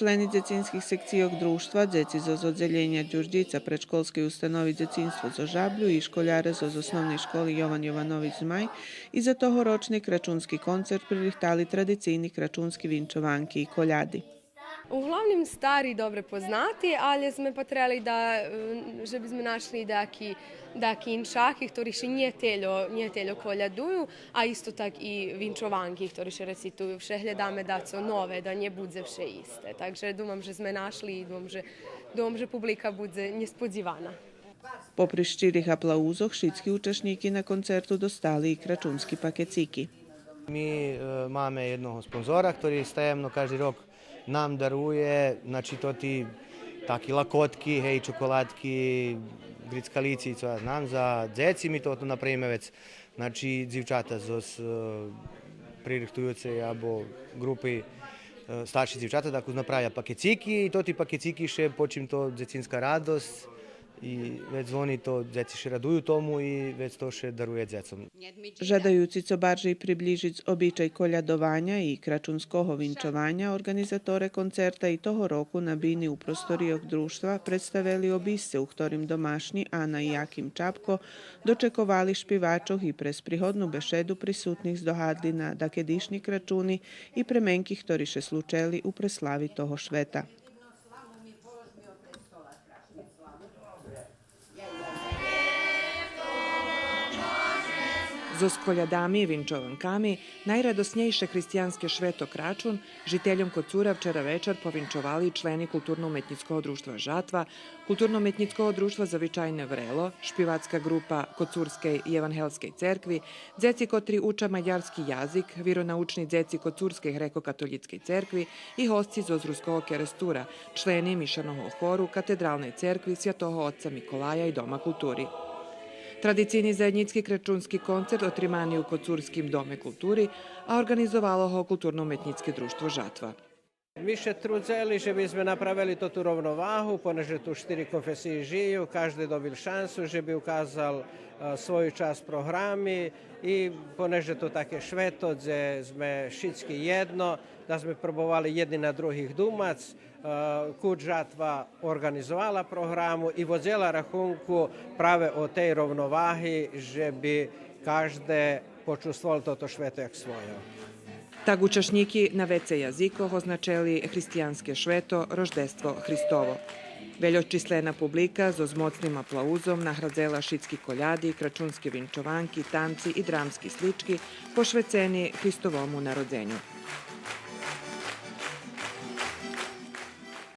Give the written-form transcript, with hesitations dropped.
члени дзецинских секцијок друштва, дзеци зо одзелjenja Ѓурѓица предшколски установи дзецинство зо Жаблю и шкољаре зо основни школи Јован Јовановиќ Змај и за тогорочни крачунски концерт пририхтали традицијни крачунски винчованки и колјади. Uglavnom stari dobre poznati, ali sme potreli da, že by sme našli daki inšaki, ktorí še nie teljo koljaduju, a isto tak i vinčovanki, ktorí še recituju. Vše hľadáme da co nove, da nje budze vše iste. Takže dumam, že sme našli i dumam, že publika budze nespodzivana. Попри щирих аплаузох, шитски учашники на концерту достали и крачунски пакецики. Mi máme jednoho sponzora, ktorý stajemno každý rok nam daruje, znači to ti taki lakotki, hej, čokoladki, grickalici, co ja znam, za dzeci mi to napravíme vec, znači dzivčata zos pririhtujuce abo grupi starši dzivčata, tako napravlja pakeciki i to ti pakeciki še počim to dzecinska radost i već zvoni to, dzeci še raduju tomu i već to še daruje dzecom. Žadajući co barže približić običaj koljadovanja i kračunskoho vinčovanja, organizatore koncerta i toho roku na bini u prostorijok društva predstavili obisce, u ktorim domašnji Ana i Jakim Čapko dočekovali špivačoh i pres prihodnu bešedu prisutnih zdohadli na dakedišnji kračuni i premenkih toriše slučeli u preslavi toho šveta. Zo skoljadami i vinčovankami najradosnejše hristijanske šveto kračun žiteljom Kocura včera večer povinčovali členi Kulturno-umetnickog društva Žatva, Kulturno-umetnickog društva Zavičajne Vrelo, špivacka grupa Kocurske i Evanhelske cerkvi, dzeci kotri uča mađarski jazik, vironaučni dzeci Kocurske Hreko-katolitske cerkvi i hosci z Ozruskog kerestura, členi Mišanog horu Katedralne cerkvi Svjatoho oca Mikolaja i Doma kulturi. Tradicijni zajednicki kračunski koncert otrimani u Kocurskim dome kulturi, a organizovalo ho Kulturno-umetnicke društvo Žatva. Mi še trudzeli, že bi sme napravili to tu rovnovahu, poneže tu 4 konfesiji žiju, každý dobil šansu, že bi ukázal svoju časť programi i poneže to také šveto, gdje sme všetci jedno, da sme probovali jedni na druhih dumac. Kud Žatva organizovala programu i vodzela rahunku prave o tej rovnovahi, že bi každé počustvovalo toto šveto jak svoje. Tak učašniki na vece jazikoh označeli hristijanske šveto roždestvo Hristovo. Veljočislena publika z mocnim aplauzom nahradzela šitski koljadi, kračunski vinčovanki, tanci i dramski slički pošveceni Hristovomu narodzenju.